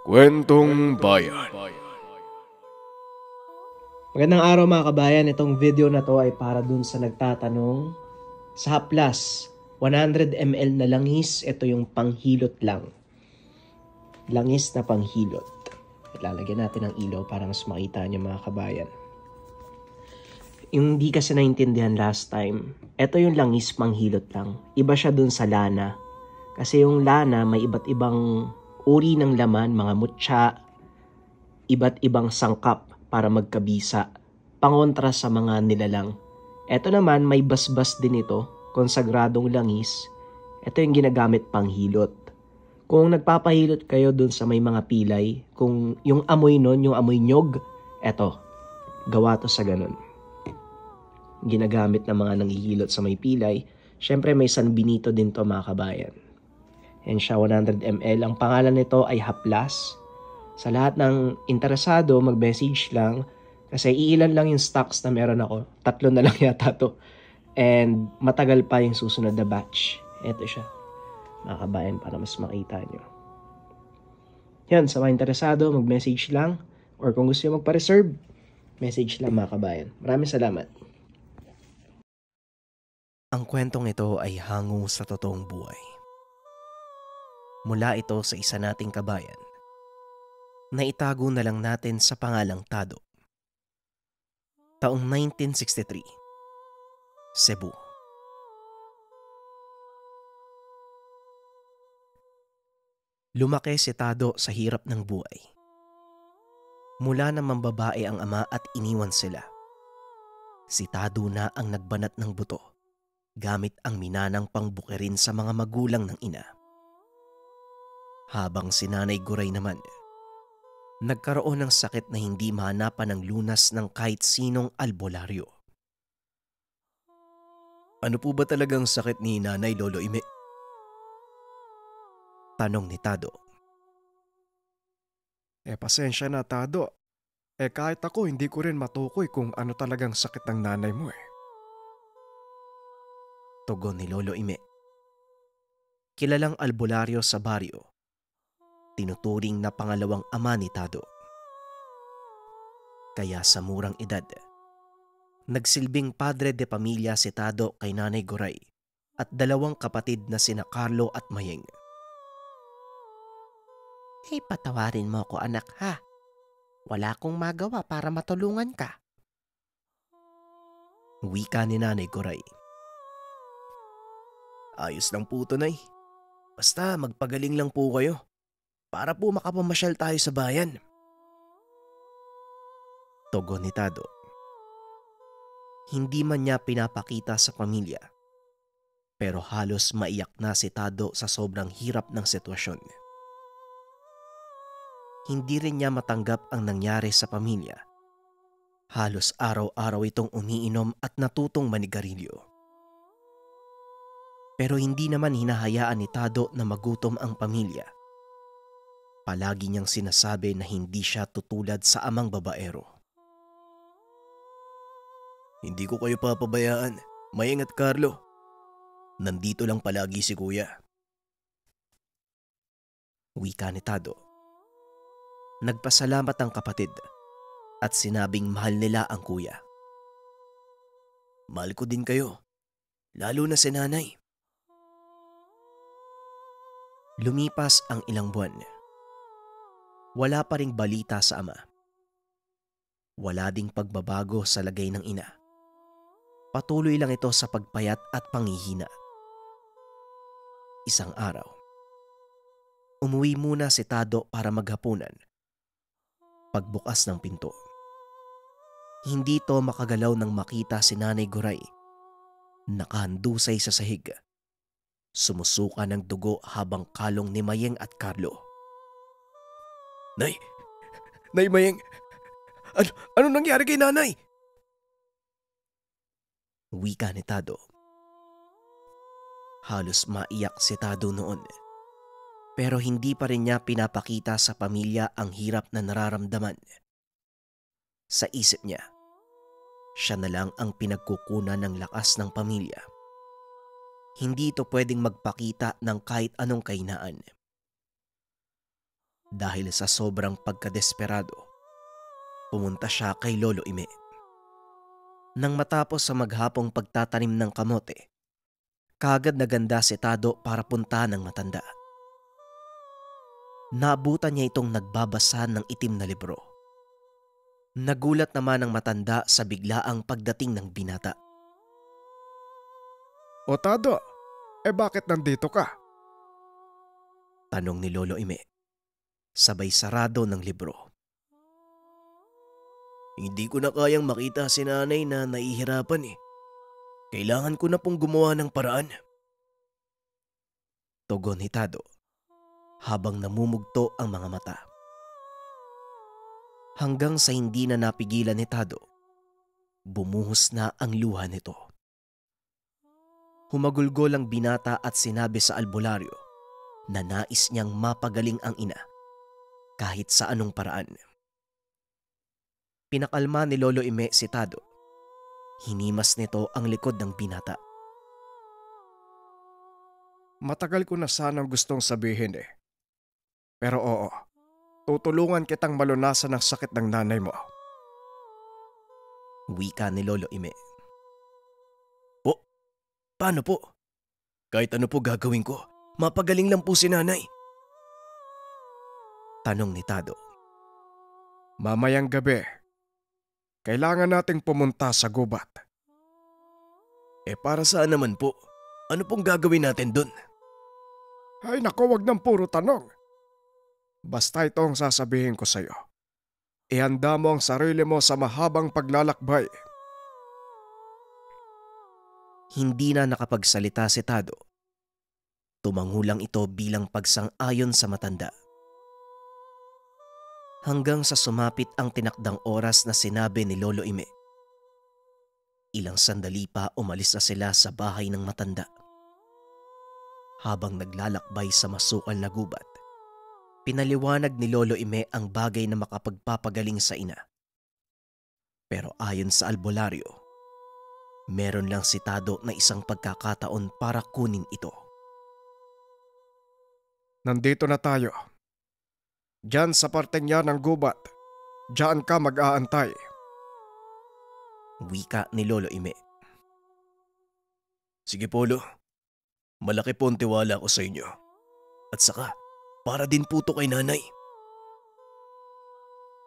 Kwentong Bayan. Magandang araw mga kabayan, itong video na to ay para dun sa nagtatanong. Sa haplas, 100 ml na langis, ito yung panghilot lang. Langis na panghilot. Lalagyan natin ng ilaw para mas makita niyo mga kabayan. Yung di kasi naintindihan last time, ito yung langis panghilot lang. Iba siya dun sa lana. Kasi yung lana may iba't ibang uri ng laman, mga mutya, iba't ibang sangkap para magkabisa, pangontra sa mga nilalang. Ito naman may basbas din ito, konsagradong langis. Ito yung ginagamit panghilot. Kung nagpapahilot kayo dun sa may mga pilay, kung yung amoy nun, yung amoy nyog, eto, gawa to sa ganun. Ginagamit ng mga nanghihilot sa may pilay. Syempre may San Benito din to mga kabayan. Yan siya, 100 ml. Ang pangalan nito ay haplas. Sa lahat ng interesado, mag-message lang. Kasi iilan lang yung stocks na meron ako. 3 na lang yata to. And matagal pa yung susunod na batch. Ito siya, mga kabayan, para mas makita nyo. Yan, sa mga interesado, mag-message lang. Or kung gusto nyo magpa-reserve, message lang mga kabayan. Maraming salamat. Ang kwentong ito ay hango sa totoong buhay. Mula ito sa isa nating kabayan na itago na lang natin sa pangalang Tado. Taong 1963, Cebu. Lumaki si Tado sa hirap ng buhay. Mula na mambabae ang ama at iniwan sila. Si Tado na ang nagbanat ng buto gamit ang minanang pangbukirin sa mga magulang ng ina. Habang si Nanay Guray naman, nagkaroon ng sakit na hindi mahanapan ng lunas ng kahit sinong albularyo. Ano po ba talagang sakit ni Nanay Lolo Ime? Tanong ni Tado. Pasensya na, Tado. Kahit ako hindi ko rin matukoy kung ano talagang sakit ng nanay mo Tugon ni Lolo Ime. Kilalang albularyo sa baryo. Tinuturing na pangalawang ama ni Tado. Kaya sa murang edad, nagsilbing padre de pamilya si Tado kay Nanay Guray at 2 kapatid na sina Carlo at Mayeng. Patawarin mo ako anak ha. Wala akong magawa para matulungan ka. Wika ni Nanay Guray. Ayos lang po ito, Nay. Basta magpagaling lang po kayo. Para po makapamasyal tayo sa bayan. Tugon ni Tado. Hindi man niya pinapakita sa pamilya, pero halos maiyak na si Tado sa sobrang hirap ng sitwasyon. Hindi rin niya matanggap ang nangyari sa pamilya. Halos araw-araw itong umiinom at natutong manigarilyo. Pero hindi naman hinahayaan ni Tado na magutom ang pamilya. Palagi niyang sinasabi na hindi siya tutulad sa amang babaero. Hindi ko kayo papabayaan, Mayeng at Carlo. Nandito lang palagi si Kuya. Wika ni Tado. Nagpasalamat ang kapatid at sinabing mahal nila ang kuya. Mahal ko din kayo, lalo na si Nanay. Lumipas ang ilang buwan. Wala pa ring balita sa ama. Wala ding pagbabago sa lagay ng ina. Patuloy lang ito sa pagpayat at panghihina. Isang araw, umuwi muna si Tado para maghapunan. Pagbukas ng pinto, hindi to makagalaw nang makita si Nanay Guray. Nakahandusay sa sahig. Sumusuka ng dugo habang kalong ni Mayeng at Carlo. Nay! Nay Mayeng! Ano nangyari kay Nanay? Wika ni Tado. Halos maiyak si Tado noon. Pero hindi pa rin niya pinapakita sa pamilya ang hirap na nararamdaman. Sa isip niya, siya na lang ang pinagkukunan ng lakas ng pamilya. Hindi ito pwedeng magpakita ng kahit anong kahinaan. Dahil sa sobrang pagkadesperado, pumunta siya kay Lolo Ime. Nang matapos sa maghapong pagtatanim ng kamote, kaagad naganda si Tado para puntahan ng matanda. Naabutan niya itong nagbabasa ng itim na libro. Nagulat naman ang matanda sa biglaang pagdating ng binata. O Tado, bakit nandito ka? Tanong ni Lolo Ime, sabay sarado ng libro. Hindi ko na kayang makita si nanay na nahihirapan eh. Kailangan ko na pong gumawa ng paraan. Tugon ni Tado habang namumugto ang mga mata. Hanggang sa hindi na napigilan ni Tado, bumuhos na ang luha nito. Humagulgol ang binata at sinabi sa albularyo na nais niyang mapagaling ang ina kahit sa anong paraan. Pinakalma ni Lolo Ime si Tado. Hinimas nito ang likod ng binata. Matagal ko na sanang gustong sabihin eh. Pero oo, tutulungan kitang malunasan ang sakit ng nanay mo. Wika ni Lolo Ime. Po, paano po? Kahit ano po gagawin ko, mapagaling lang po si nanay. Tanong ni Tado. Mamayang gabi, kailangan nating pumunta sa gubat. Para saan naman po? Ano pong gagawin natin dun? Ay nako, wag ng puro tanong. Basta ito ang sasabihin ko sa'yo. Ihanda mo ang sarili mo sa mahabang paglalakbay. Hindi na nakapagsalita si Tado. Tumangulang ito bilang pagsang-ayon sa matanda. Hanggang sa sumapit ang tinakdang oras na sinabi ni Lolo Ime. Ilang sandali pa umalis na sila sa bahay ng matanda. Habang naglalakbay sa masukal na gubat, pinaliwanag ni Lolo Ime ang bagay na makapagpapagaling sa ina. Pero ayon sa albularyo, meron lang si Tado na isang pagkakataon para kunin ito. Nandito na tayo. Diyan sa parteng yan ng gubat. Diyan ka mag-aantay. Wika ni Lolo Ime. Sige Polo, malaki po ang tiwala ko sa inyo. At saka, para din po to kay nanay.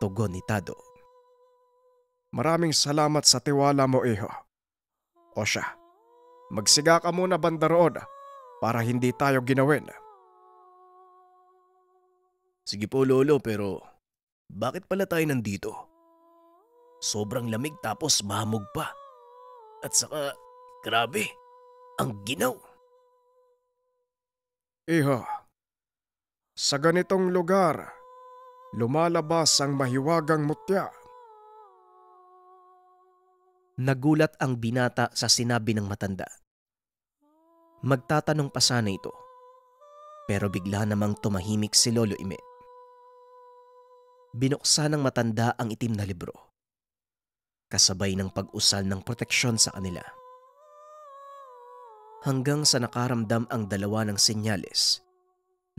Tugon ni Tado. Maraming salamat sa tiwala mo, iho. O siya, magsiga ka muna banda roon para hindi tayo ginawin. Sige po Lolo, pero bakit pala tayo nandito? Sobrang lamig tapos mahamog pa. At saka, grabe, ang ginaw. Iho, sa ganitong lugar, lumalabas ang mahiwagang mutya. Nagulat ang binata sa sinabi ng matanda. Magtatanong pa sana ito. Pero bigla namang tumahimik si Lolo Ime. Binuksan ng matanda ang itim na libro, kasabay ng pag-usal ng proteksyon sa kanila. Hanggang sa nakaramdam ang dalawa ng senyales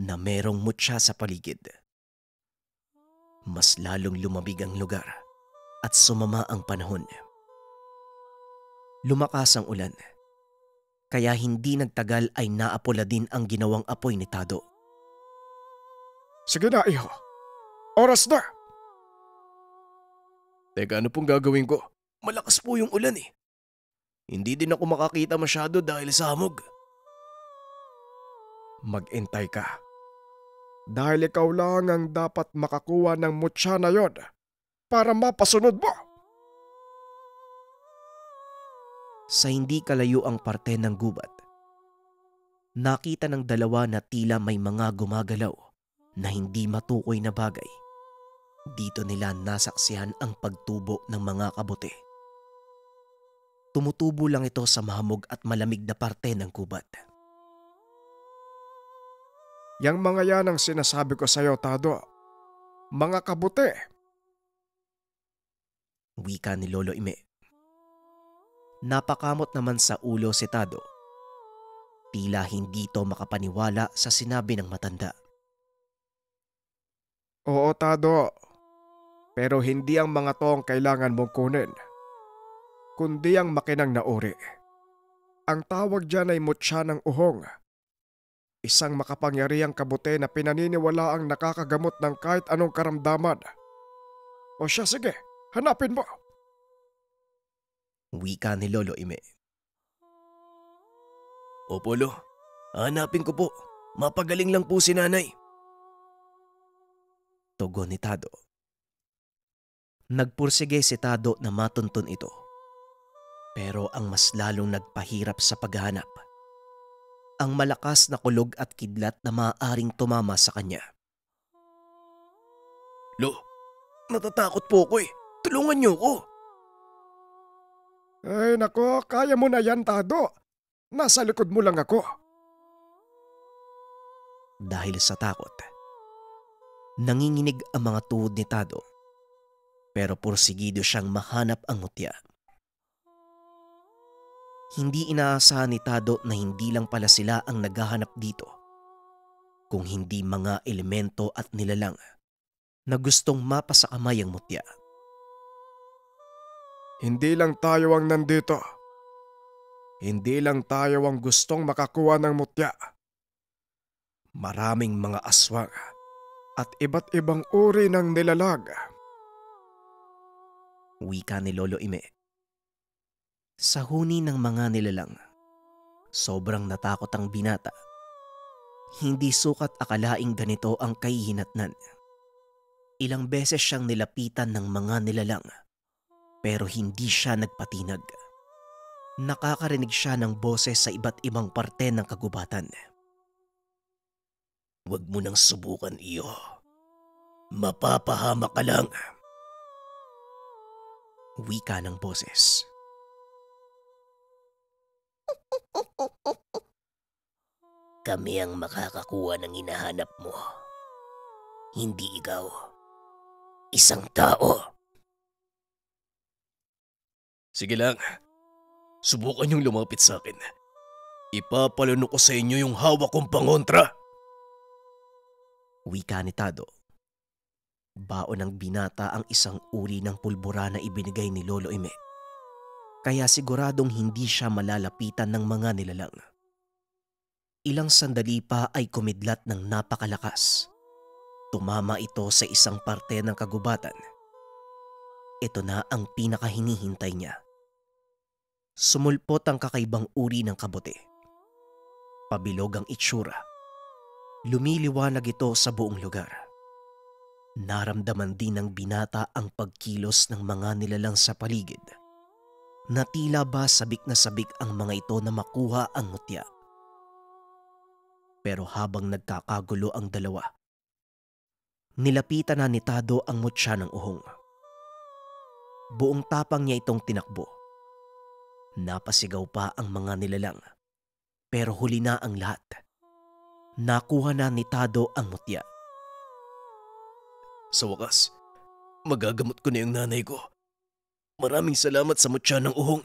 na merong mutya sa paligid. Mas lalong lumamig ang lugar at sumama ang panahon. Lumakas ang ulan, kaya hindi nagtagal ay naapula din ang ginawang apoy ni Tado. Sige na, iho. Oras na! Teka, ano pong gagawin ko? Malakas po yung ulan eh. Hindi din ako makakita masyado dahil sa hamog. Mag-intay ka. Dahil ikaw lang ang dapat makakuha ng mutya na yon para mapasunod mo. Sa hindi kalayo ang parte ng gubat, nakita ng dalawa na tila may mga gumagalaw na hindi matukoy na bagay. Dito nila nasaksihan ang pagtubo ng mga kabote. Tumutubo lang ito sa mahamog at malamig na parte ng gubat. Yang mga yan ang sinasabi ko sa'yo, Tado. Mga kabute. Wika ni Lolo Ime. Napakamot naman sa ulo si Tado. Tila hindi ito makapaniwala sa sinabi ng matanda. Oo, Tado. Pero hindi ang mga to ang kailangan mong kunin, kundi ang makinang nauri. Ang tawag dyan ay mutya ng uhong. Isang makapangyarihang kabute na pinaniniwala ang nakakagamot ng kahit anong karamdaman. O siya, sige, hanapin mo. Wika ni Lolo Ime. Opo, Lo. Hanapin ko po. Mapagaling lang po si nanay. Tugon ni Tado. Nagpursige si Tado na matuntun ito. Pero ang mas lalong nagpahirap sa paghahanap, ang malakas na kulog at kidlat na maaaring tumama sa kanya. Lo, natatakot po ako eh. Tulungan niyo ko. Ay nako, kaya mo na yan, Tado. Nasa likod mo lang ako. Dahil sa takot, nanginginig ang mga tuhod ni Tado. Pero pursigido siyang mahanap ang mutya. Hindi inaasahan ni Tado na hindi lang pala sila ang naghahanap dito, kung hindi mga elemento at nilalang na gustong mapasakamay ang mutya. Hindi lang tayo ang nandito. Hindi lang tayo ang gustong makakuha ng mutya. Maraming mga aswang at iba't ibang uri ng nilalag. Wika ni Lolo Ime. Sa huni ng mga nilalang, sobrang natakot ang binata. Hindi sukat akalaing ganito ang kahihinatnan. Ilang beses siyang nilapitan ng mga nilalang, pero hindi siya nagpatinag. Nakakarinig siya ng boses sa iba't ibang parte ng kagubatan. Huwag mo nang subukan, iyo. Mapapahamak ka lang. Wika ng boses. Kami ang makakakuha ng hinahanap mo. Hindi ikaw. Isang tao. Sige lang. Subukan niyong lumapit sa akin. Ipapalunok ko sa inyo yung hawak kong pangontra. Wika ni Tado. Baon ng binata ang isang uri ng pulbura na ibinigay ni Lolo Ime. Kaya siguradong hindi siya malalapitan ng mga nilalang. Ilang sandali pa ay kumidlat ng napakalakas. Tumama ito sa isang parte ng kagubatan. Ito na ang pinakahinihintay niya. Sumulpot ang kakaibang uri ng kabote. Pabilog ang itsura. Lumiliwanag ito sa buong lugar. Naramdaman din ng binata ang pagkilos ng mga nilalang sa paligid. Na tila ba sabik na sabik ang mga ito na makuha ang mutya. Pero habang nagkakagulo ang dalawa, nilapitan na ni Tado ang mutya ng uhong. Buong tapang niya itong tinakbo. Napasigaw pa ang mga nilalang, pero huli na ang lahat. Nakuha na ni Tado ang mutya. Sa wakas, magagamot ko na yung nanay ko. Maraming salamat sa mutya ng uhong.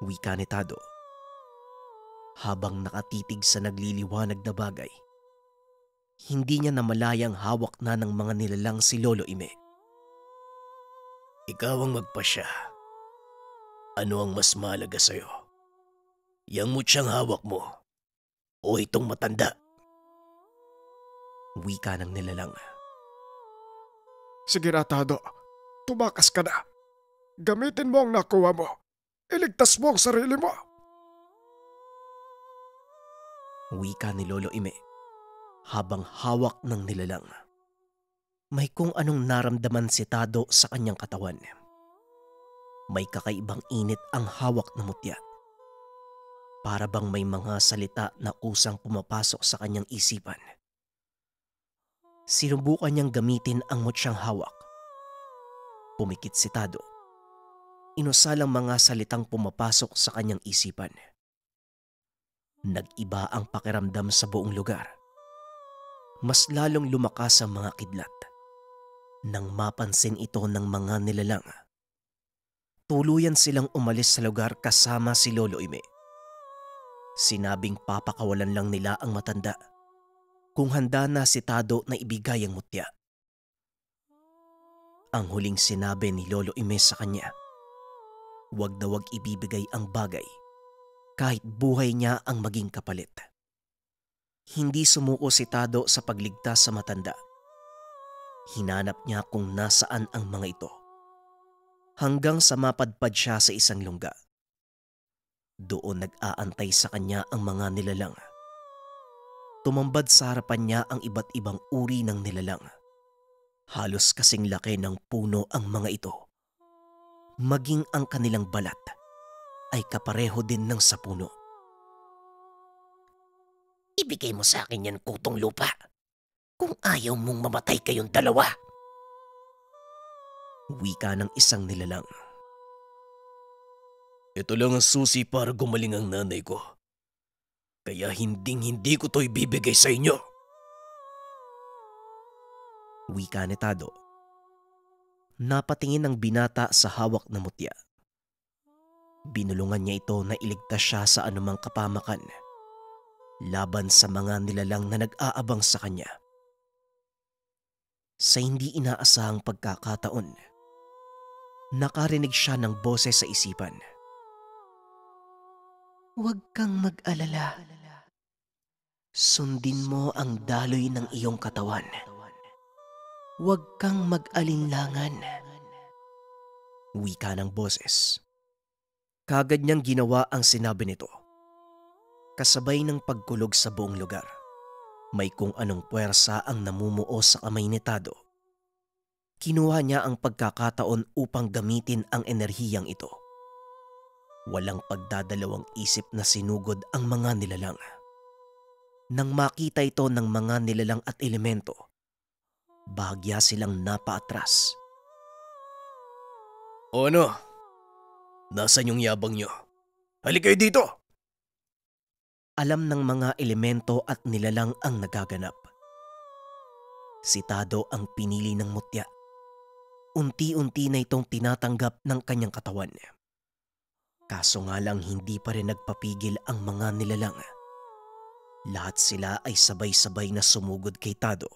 Wika ni Tado. Habang nakatitig sa nagliliwanag na bagay, hindi niya namalayang hawak na ng mga nilalang si Lolo Ime. Ikaw ang magpasya. Ano ang mas mahalaga sa'yo? Yang mutyang hawak mo o itong matanda? Wika ng nilalang. Sige na, Tado. Tumakas ka na. Gamitin mo ang nakuha mo. Iligtas mo ang sarili mo. Wika ni Lolo Ime habang hawak ng nilalang. May kung anong naramdaman si Tado sa kanyang katawan. May kakaibang init ang hawak na mutya. Para bang may mga salita na kusang pumapasok sa kanyang isipan. Sinubukan niyang gamitin ang mutyang hawak. Pumikit si Tado. Inusalang mga salitang pumapasok sa kanyang isipan. Nag-iba ang pakiramdam sa buong lugar. Mas lalong lumakas ang mga kidlat. Nang mapansin ito ng mga nilalang, tuluyan silang umalis sa lugar kasama si Lolo Ime. Sinabing papakawalan lang nila ang matanda. kung handa na si Tado na ibigay ang mutya. Ang huling sinabi ni Lolo Ime sa kanya, wag na wag ibibigay ang bagay kahit buhay niya ang maging kapalit. Hindi sumuko si Tado sa pagligtas sa matanda. Hinanap niya kung nasaan ang mga ito. Hanggang sa mapadpad siya sa isang lungga. Doon nag-aantay sa kanya ang mga nilalang. Tumambad sa harapan niya ang iba't ibang uri ng nilalang. Halos kasing laki ng puno ang mga ito. Maging ang kanilang balat ay kapareho din ng sa puno. Ibigay mo sa akin yan, kutong lupa. Kung ayaw mong mamatay kayong dalawa. Wika ng isang nilalang. Ito lang ang susi para gumaling ang nanay ko. Kaya hindi ko to ibibigay sa inyo. Wika ni Tado. Napatingin ang binata sa hawak na mutya. Binulungan niya ito na iligtas siya sa anumang kapamakan laban sa mga nilalang na nag-aabang sa kanya. Sa hindi inaasahang pagkakataon, nakarinig siya ng boses sa isipan. Huwag kang mag-alala. Sundin mo ang daloy ng iyong katawan. Huwag kang mag-alinlangan. Wika ng boses. Kagad niyang ginawa ang sinabi nito. Kasabay ng pagkulog sa buong lugar, may kung anong puwersa ang namumuo sa kamay ni Tado. Kinuha niya ang pagkakataon upang gamitin ang enerhiyang ito. Walang pagdadalawang isip na sinugod ang mga nilalang. Nang makita ito ng mga nilalang at elemento, bahagya silang napaatras. O ano? Nasaan yung yabang nyo? Halika kayo dito! Alam ng mga elemento at nilalang ang nagaganap. Si Tado ang pinili ng mutya. Unti-unti na itong tinatanggap ng kanyang katawan. Kaso nga lang hindi pa rin nagpapigil ang mga nilalang. Lahat sila ay sabay-sabay na sumugod kay Tado.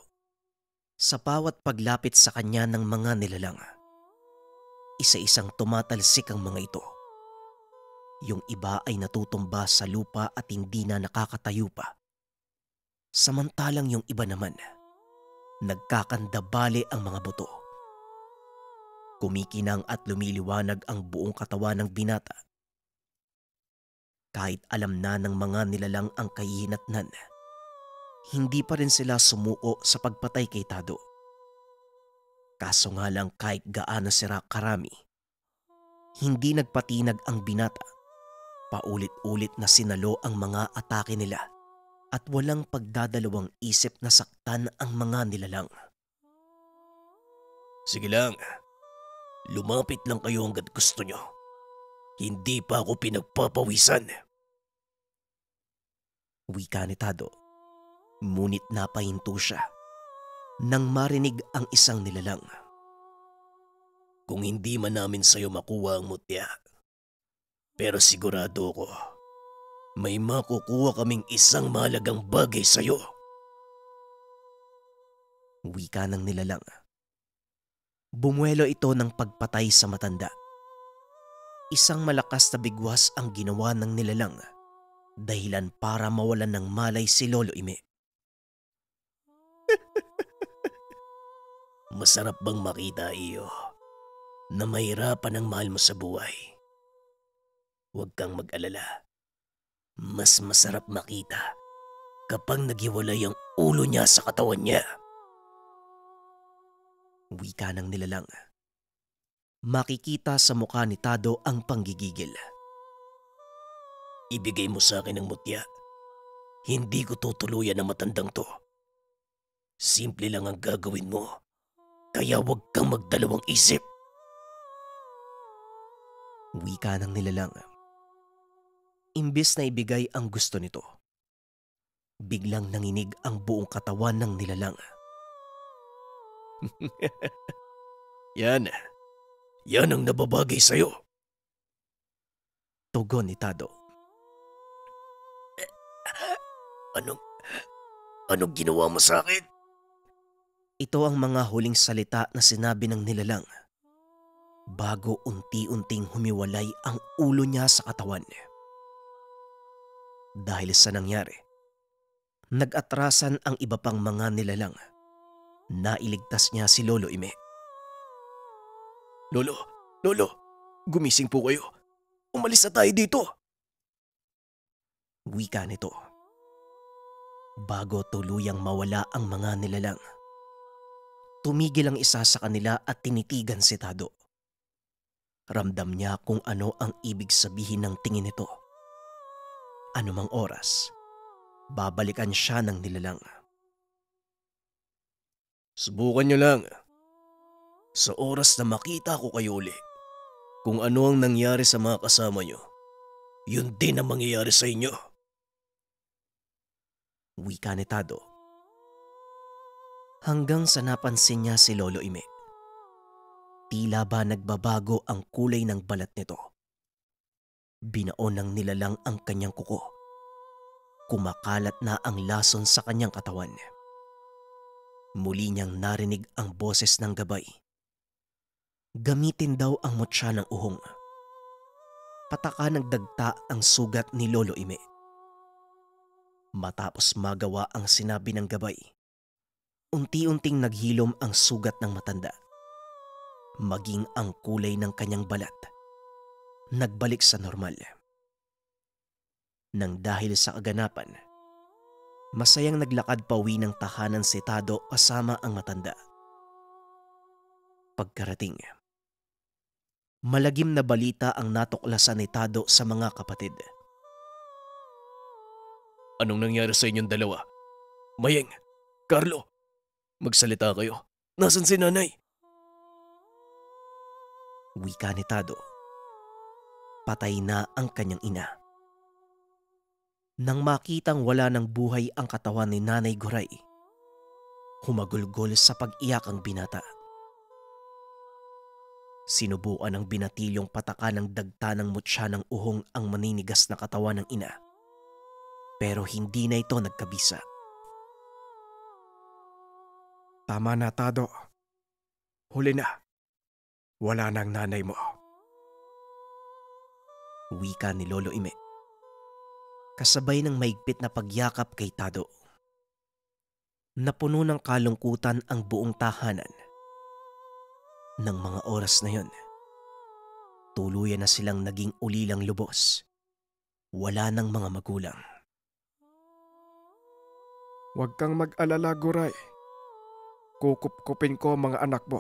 Sa bawat paglapit sa kanya ng mga nilalang, isa-isang tumatalsik ang mga ito. Yung iba ay natutumba sa lupa at hindi na nakakatayo pa. Samantalang yung iba naman, nagkakandabali ang mga buto. Kumikinang at lumiliwanag ang buong katawan ng binata. Kahit alam na ng mga nilalang ang kahihinatnan, hindi pa rin sila sumuko sa pagpatay kay Tado. Kaso nga lang kahit gaano sila karami, hindi nagpatinag ang binata. Paulit-ulit na sinalo ang mga atake nila at walang pagdadalawang isip na saktan ang mga nilalang. Sige lang, lumapit lang kayo hanggat gusto nyo. Hindi pa ako pinagpapawisan. Wika ni Tado. Ngunit napahinto siya nang marinig ang isang nilalang. Kung hindi man namin sa'yo makuha ang mutya, pero sigurado ko, may makukuha kaming isang mahalagang bagay sa'yo. Wika ng nilalang. Bumuelo ito ng pagpatay sa matanda. Isang malakas na bigwas ang ginawa ng nilalang, dahilan para mawalan ng malay si Lolo Ime. Masarap bang makita, iyo, na mahirapan ang mahal mo sa buhay? Huwag kang mag-alala. Mas masarap makita kapag naghiwalay ang ulo niya sa katawan niya. Wika ng nilalang. Makikita sa mukha ni Tado ang panggigigil. Ibigay mo sa akin ang mutya. Hindi ko tutuluyan ang matandang to. Simple lang ang gagawin mo. Kaya huwag kang magdalawang isip. Wika ng nilalang. Imbes na ibigay ang gusto nito, biglang nanginig ang buong katawan ng nilalang. Yan ang nababagay sa'yo. Tugon ni Tado. Anong ginawa mo sa akin? Ito ang mga huling salita na sinabi ng nilalang bago unti-unting humiwalay ang ulo niya sa katawan. Dahil sa nangyari, nag-atrasan ang iba pang mga nilalang. Nailigtas niya si Lolo Ime. Lolo, gumising po kayo. Umalis na tayo dito. Wika nito. Bago tuluyang mawala ang mga nilalang, tumigil ang isa sa kanila at tinitigan si Tado. Ramdam niya kung ano ang ibig sabihin ng tingin nito. Anumang oras, babalikan siya ng nilalang. Subukan niyo lang. Sa oras na makita ko kayo uli, kung ano ang nangyari sa mga kasama niyo, yun din ang mangyayari sa inyo. Wika ni Tado. Hanggang sa napansin niya si Lolo Ime. Tila ba nagbabago ang kulay ng balat nito. Binaon ng nilalang ang kanyang kuko. Kumakalat na ang lason sa kanyang katawan. Muli niyang narinig ang boses ng gabay. Gamitin daw ang mutya ng uhong. Pataka nagdagta ang sugat ni Lolo Ime. Matapos magawa ang sinabi ng gabay, unti-unting naghilom ang sugat ng matanda. Maging ang kulay ng kanyang balat, nagbalik sa normal. Nang dahil sa kaganapan, masayang naglakad pauwi ng tahanan si Tado kasama ang matanda. Pagkarating, malagim na balita ang natuklasan ni Tado sa mga kapatid. Anong nangyari sa inyong dalawa? Mayeng, Carlo, magsalita kayo. Nasaan si nanay? Wika ni Tado. Patay na ang kanyang ina. Nang makitang wala ng buhay ang katawan ni Nanay Guray, humagulgol sa pag-iyak ang binata. Sinubukan ng binatilyong patakan ng dagta ng mutya ng uhong ang maninigas na katawan ng ina. Pero hindi na ito nagkabisa. Tama na, Tado. Huli na. Wala nang nanay mo. Wika ni Lolo Ime. Kasabay ng maigpit na pagyakap kay Tado. Napuno ng kalungkutan ang buong tahanan. Nang mga oras na yon, tuluyan na silang naging ulilang lubos. Wala ng mga magulang. Huwag kang mag-alala, Guray. Kukup-kupin ko ang mga anak mo.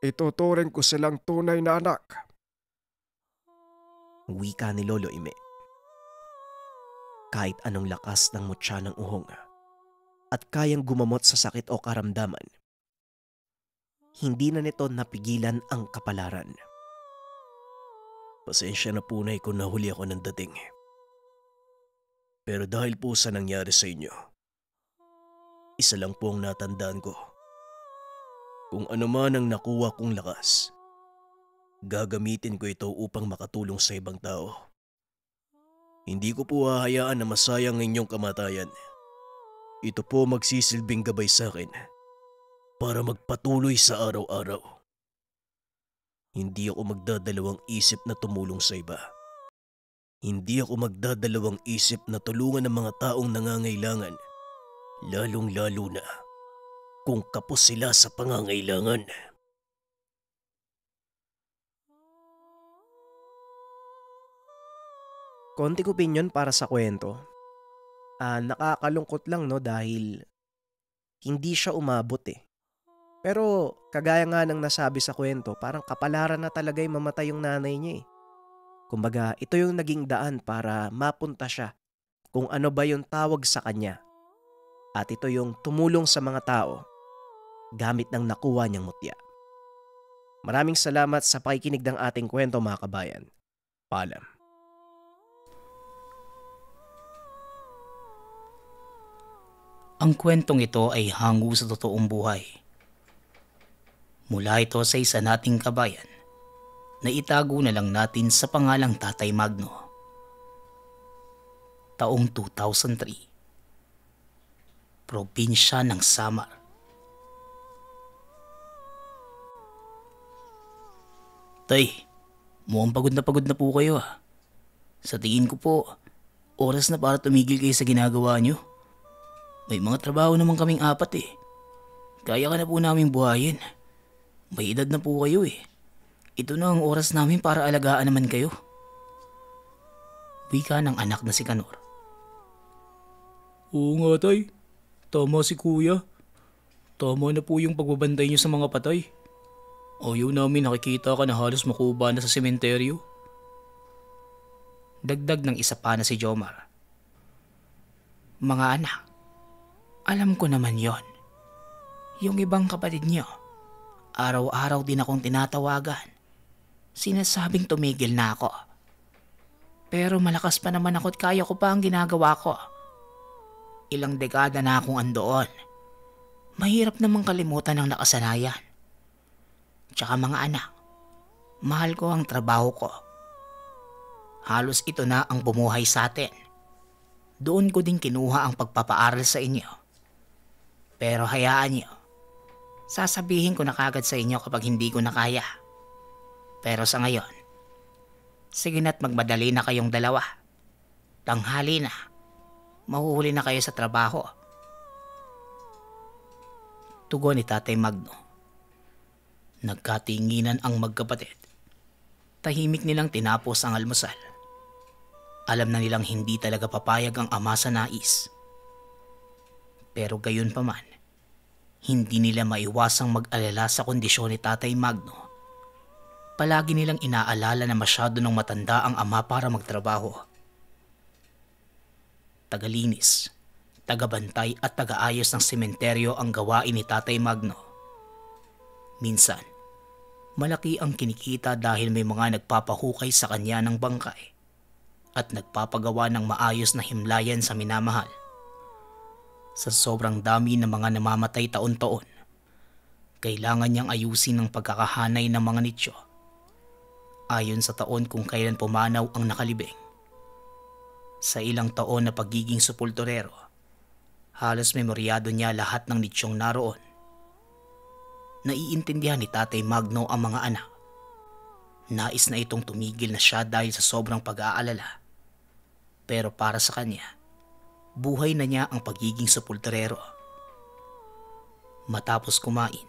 Ituturing ko silang tunay na anak. Wika ni Lolo Ime. Kahit anong lakas ng mutya ng uhong at kayang gumamot sa sakit o karamdaman, hindi na nito napigilan ang kapalaran. Pasensya na po na kung nahuli ako ng dating. Pero dahil po sa nangyari sa inyo, isa lang po ang natandaan ko. Kung ano man ang nakuha kong lakas, gagamitin ko ito upang makatulong sa ibang tao. Hindi ko po hahayaan na masayang ang inyong kamatayan. Ito po magsisilbing gabay sa akin para magpatuloy sa araw-araw. Hindi ako magdadalawang isip na tumulong sa iba. Hindi ako magdadalawang isip na tulungan ang mga taong nangangailangan, lalong-lalo na kung kapos sila sa pangangailangan. Konting opinion para sa kwento. Nakakalungkot lang, no, dahil hindi siya umabot eh. Pero kagaya nga ng nasabi sa kwento, parang kapalaran na talaga yung mamatay yung nanay niya eh. Kumbaga, ito yung naging daan para mapunta siya kung ano ba yung tawag sa kanya. At ito yung tumulong sa mga tao gamit ng nakuha niyang mutya. Maraming salamat sa pakikinig ng ating kwento, mga kabayan. Paalam. Ang kwentong ito ay hango sa totoong buhay. Mula ito sa isa nating kabayan na itago na lang natin sa pangalang Tatay Magno. Taong 2003. probinsya ng Samar. Tay, mukhang pagod na po kayo ah. Sa tingin ko po, oras na para tumigil kayo sa ginagawa nyo. May mga trabaho naman kaming 4 eh. Kaya ka na po namin buhayin. May edad na po kayo eh. Ito na ang oras namin para alagaan naman kayo. Wika ng anak na si Kanor. Oo nga tay, tama si kuya. Tama na po yung pagbabantay niyo sa mga patay. Ayaw namin nakikita ka na halos makuba na sa sementeryo. Dagdag ng isa pa na si Jomar. Mga anak, alam ko naman yon. Yung ibang kapatid niyo, araw-araw din akong tinatawagan. Sinasabing tumigil na ako. Pero malakas pa naman ako at kaya ko pa ang ginagawa ko. Ilang dekada na akong andoon. Mahirap namang kalimutan ang nakasanayan. Tsaka mga anak, mahal ko ang trabaho ko. Halos ito na ang bumuhay sa atin. Doon ko din kinuha ang pagpapaaral sa inyo. Pero hayaan niyo, sasabihin ko na kagad sa inyo kapag hindi ko na kaya. Pero sa ngayon, sige na't magmadali na kayong dalawa. Tanghali na, mahuhuli na kayo sa trabaho. Tugon ni Tatay Magno. Nagkatinginan ang magkapatid. Tahimik nilang tinapos ang almusal. Alam na nilang hindi talaga papayag ang ama sa nais. Pero gayon pa man, hindi nila maiwasang mag-alala sa kondisyon ni Tatay Magno. Palagi nilang inaalala na masyado nang matanda ang ama para magtrabaho. Tagalinis, tagabantay at tagaayos ng sementeryo ang gawain ni Tatay Magno. Minsan, malaki ang kinikita dahil may mga nagpapahukay sa kanya ng bangkay at nagpapagawa ng maayos na himlayan sa minamahal. Sa sobrang dami ng mga namamatay taon-taon, kailangan niyang ayusin ang pagkakahanay ng mga nicho. Ayon sa taon kung kailan pumanaw ang nakalibing. Sa ilang taon na pagiging sepulturero, halos memoryado niya lahat ng nichong naroon. Naiintindihan ni Tatay Magno ang mga anak. Nais na itong tumigil na siya dahil sa sobrang pag-aalala. Pero para sa kanya, buhay na niya ang pagiging sepulturero. Matapos kumain,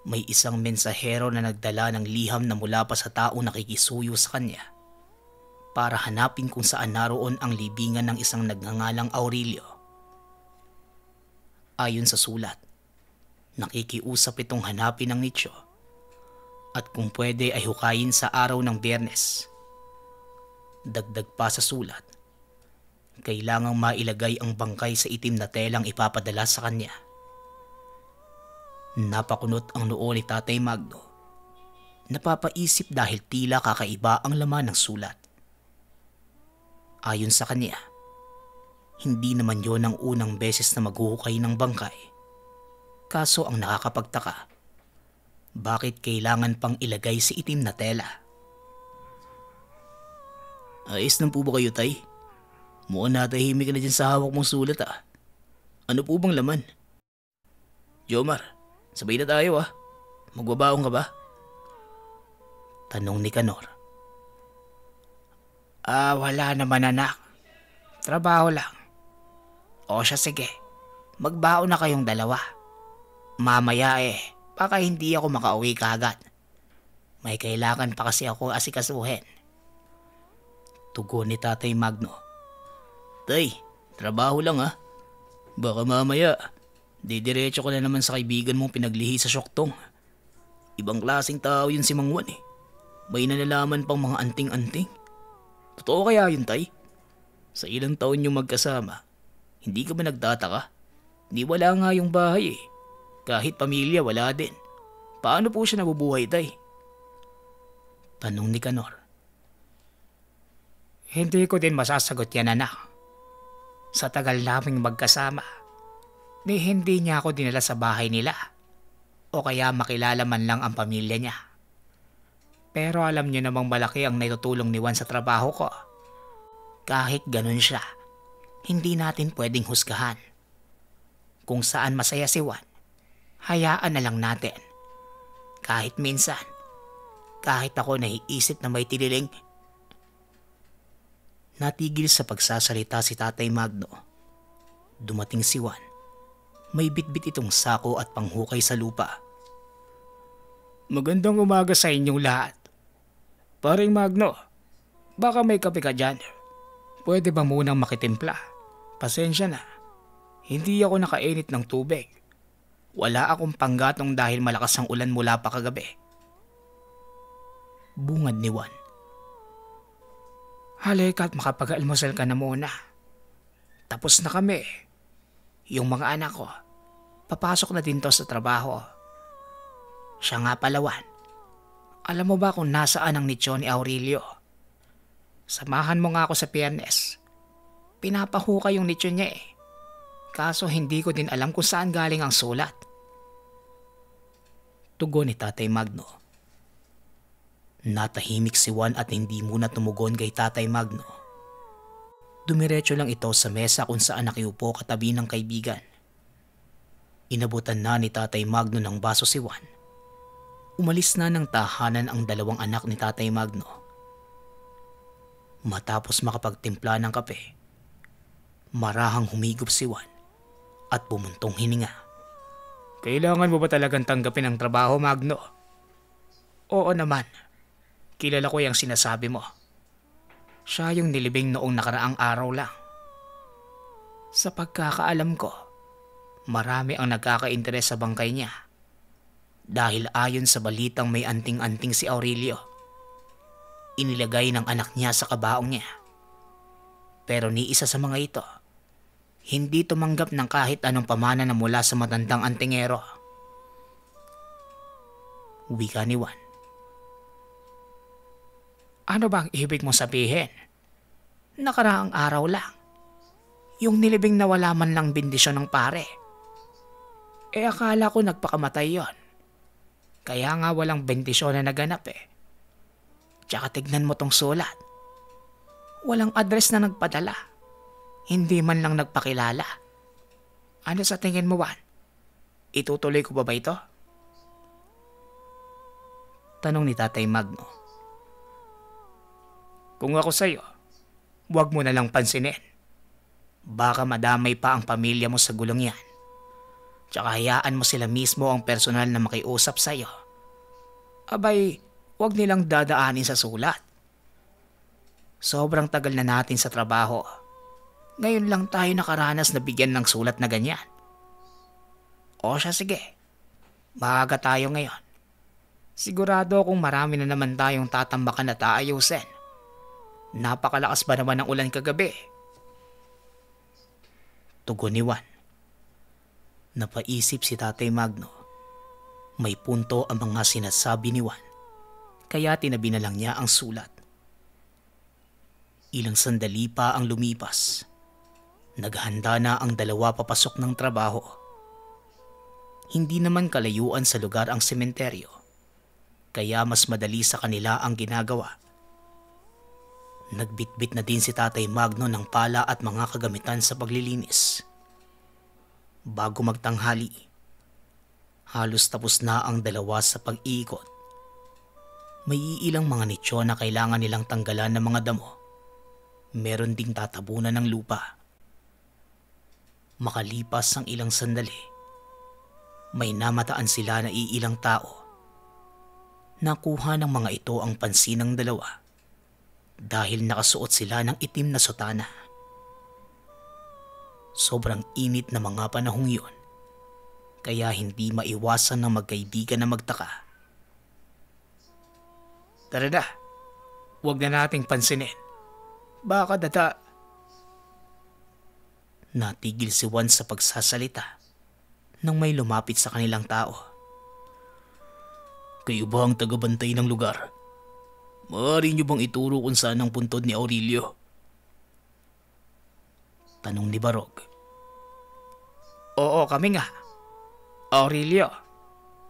may isang mensahero na nagdala ng liham na mula pa sa taong nakikisuyo sa kanya para hanapin kung saan naroon ang libingan ng isang nagngangalang Aurelio. Ayon sa sulat, nakikiusap itong hanapin ang nicho at kung pwede ay hukayin sa araw ng Biyernes. Dagdag pa sa sulat, kailangang mailagay ang bangkay sa itim na telang ipapadala sa kanya. Napakunot ang noo ni Tatay Magno. Napapaisip dahil tila kakaiba ang laman ng sulat. Ayon sa kanya, hindi naman yon ang unang beses na maghuhukay ng bangkay. Kaso ang nakakapagtaka, bakit kailangan pang ilagay si itim na tela? Ayos lang po ba kayo, Tay? Mukhang natahimik ka na dyan sa hawak mong sulat ah. Ano po bang laman? Jomar, sabay na tayo ah. Magbabaong ka ba? Tanong ni Kanor. Wala naman anak. Trabaho lang. O siya sige, magbaon na kayong dalawa. Mamaya baka hindi ako makauwi kaagad. May kailangan pa kasi ako asikasuhin. Tugon ni Tatay Magno. Tay, trabaho lang ah. Baka mamaya, didiretso ko na naman sa kaibigan mong pinaglihi sa Syoktong. Ibang klaseng tao yun si Mang Juan eh. May nalalaman pang mga anting-anting. Totoo kaya yun, Tay? Sa ilang taon yung magkasama, hindi ka ba nagtataka? Di wala nga yung bahay eh. Kahit pamilya wala din. Paano po siya nabubuhay, Tay? Tanong ni Kanor. Hindi ko din masasagot yan, anak. Sa tagal naming magkasama, hindi niya ako dinala sa bahay nila. O kaya makilala man lang ang pamilya niya. Pero alam niyo namang malaki ang naitutulong ni Juan sa trabaho ko. Kahit ganun siya, hindi natin pwedeng husgahan. Kung saan masaya si Juan, hayaan na lang natin. Kahit minsan, kahit ako naiisip na may tiniling. Natigil sa pagsasalita si Tatay Magno. Dumating si Juan. May bitbit itong sako at panghukay sa lupa. Magandang umaga sa inyong lahat. Paring Magno, baka may kape ka dyan. Pwede ba munang makitimpla? Pasensya na. Hindi ako nakainit ng tubig. Wala akong panggatong dahil malakas ang ulan mula pa kagabi. Bungad ni Juan. Halika at makapag-almusal ka na muna. Tapos na kami. Yung mga anak ko, papasok na din to sa trabaho. Siya nga pala, Juan. Alam mo ba kung nasaan ang nicho ni Aurelio? Samahan mo nga ako sa Piernes. Pinapahukay yung nicho niya eh. Kaso hindi ko din alam kung saan galing ang sulat. Tugon ni Tatay Magno. Natahimik si Juan at hindi muna tumugon kay Tatay Magno. Dumiretso lang ito sa mesa kung saan nakiupo katabi ng kaibigan. Inabutan na ni Tatay Magno ng baso si Juan. Umalis na ng tahanan ang dalawang anak ni Tatay Magno. Matapos makapagtimpla ng kape, marahang humigop si Juan at bumuntong hininga. Kailangan mo ba talagang tanggapin ang trabaho, Magno? Oo naman. Kilala ko yung sinasabi mo. Siya yung nilibing noong nakaraang araw lang. Sa pagkakaalam ko, marami ang nagkaka-interes sa bangkay niya. Dahil ayon sa balitang may anting-anting si Aurelio, inilagay ng anak niya sa kabaong niya. Pero ni isa sa mga ito, hindi tumanggap ng kahit anong pamana na mula sa matandang antingero. Wika ni Juan. Ano bang ibig mong sabihin? Nakaraang araw lang. Yung nilibing na wala man lang bendisyon ng pare. Akala ko nagpakamatay yon. Kaya nga walang bendisyon na naganap eh. Tsaka tignan mo tong sulat. Walang address na nagpadala. Hindi man lang nagpakilala. Ano sa tingin mo, Juan? Itutuloy ko ba ito? Tanong ni Tatay Magno. Kung ako sa'yo, huwag mo na lang pansinin. Baka madamay pa ang pamilya mo sa gulong yan. Tsaka hayaan mo sila mismo ang personal na makiusap sa'yo. Abay, huwag nilang dadaanin sa sulat. Sobrang tagal na natin sa trabaho. Ngayon lang tayo nakaranas na bigyan ng sulat na ganyan. O siya, sige. Maaga tayo ngayon. Sigurado kung marami na naman tayong tatambakan at aayusin. Napakalakas ba naman ng ulan kagabi? Tugon ni Juan. Napaisip si Tatay Magno. May punto ang mga sinasabi ni Juan. Kaya tinabi na lang niya ang sulat. Ilang sandali pa ang lumipas. Naghanda na ang dalawa papasok ng trabaho. Hindi naman kalayuan sa lugar ang sementeryo. Kaya mas madali sa kanila ang ginagawa. Nagbitbit na din si Tatay Magno ng pala at mga kagamitan sa paglilinis. Bago magtanghali, halos tapos na ang dalawa sa pag-iikot. May iilang mga nicho na kailangan nilang tanggalan ng mga damo. Meron ding tatabunan ng lupa. Makalipas ang ilang sandali, may namataan sila na iilang tao. Nakuha ng mga ito ang pansin ng dalawa. Dahil nakasuot sila ng itim na sotana. Sobrang init na mga panahong yun, kaya hindi maiwasan ng magkaibigan na magtaka. Tara na, huwag na nating pansinin. Baka Natigil si Juan sa pagsasalita nang may lumapit sa kanilang tao. Kayo ba ang tagabantay ng lugar? Maaari niyo bang ituro kung saan ang puntod ni Aurelio? Tanong ni Barog. Oo, kami nga. Aurelio,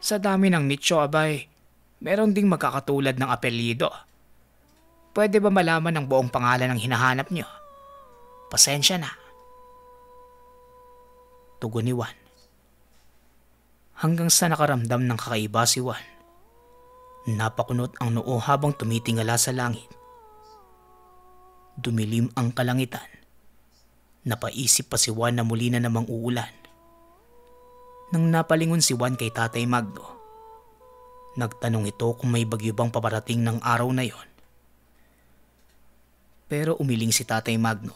sa dami ng nicho abay, meron ding magkakatulad ng apelyido. Pwede ba malaman ang buong pangalan ng hinahanap niyo? Pasensya na. Tugon ni Juan. Hanggang sa nakaramdam ng kakaiba si Juan. Napakunot ang noo habang tumitingala sa langit. Dumilim ang kalangitan. Napaisip pa si Juan na muli na namang uulan. Nang napalingon si Juan kay Tatay Magno, nagtanong ito kung may bagyo bang paparating ng araw na yon. Pero umiling si Tatay Magno.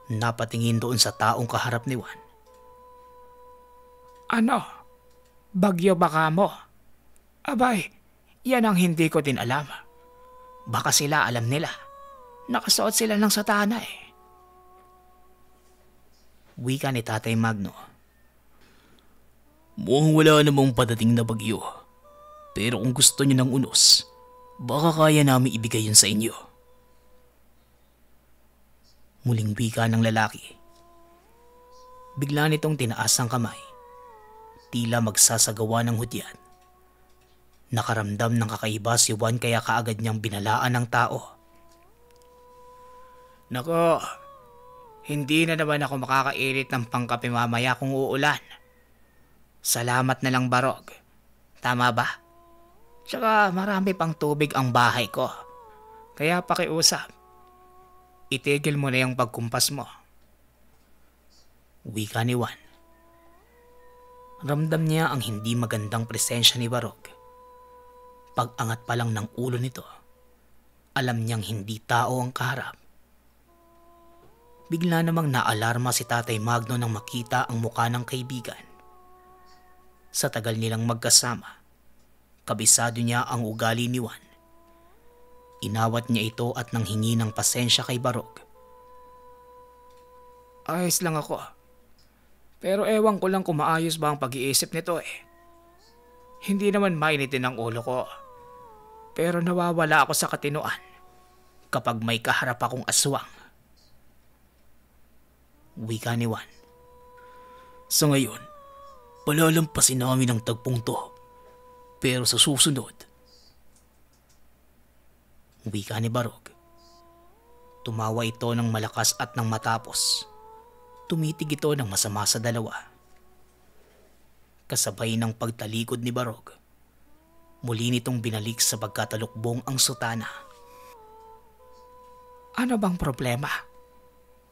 Napatingin doon sa taong kaharap ni Juan. Ano? Bagyo baka mo? Abay, yan ang hindi ko din alam. Baka sila alam nila. Nakasuot sila ng satana eh. Wika ni Tatay Magno. Mukhang wala namang padating na bagyo. Pero kung gusto niyo ng unos, baka kaya namin ibigay yun sa inyo. Muling wika ng lalaki. Bigla nitong tinaas ang kamay. Tila magsasagawa ng hudyat. Nakaramdam ng kakaiba si Juan kaya kaagad niyang binalaan ng tao. Nako, hindi na naman ako makakailit ng pangkape mamaya kung uulan. Salamat na lang Barog. Tama ba? Tsaka marami pang tubig ang bahay ko. Kaya pakiusap. Itigil mo na yung pagkumpas mo. Wika ni Juan. Ramdam niya ang hindi magandang presensya ni Barog. Pag-angat pa lang ng ulo nito, alam niyang hindi tao ang kaharap. Bigla namang naalarma si Tatay Magno nang makita ang mukha ng kaibigan. Sa tagal nilang magkasama, kabisado niya ang ugali ni Juan. Inawat niya ito at nanghingi ng pasensya kay Barog. Ayos lang ako. Pero ewan ko lang kung maayos ba ang pag-iisip nito eh. Hindi naman mainitin ang ulo ko. Pero nawawala ako sa katinoan kapag may kaharap akong aswang. Wika ni Juan. Sa ngayon, palalampasin namin ang tagpong to. Pero sa susunod, wika ni Barog. Tumawa ito ng malakas at nang matapos, tumitig ito ng masama sa dalawa. Kasabay ng pagtalikod ni Barog, muli nitong binalik sa pagkatalukbong ang sutana. Ano bang problema?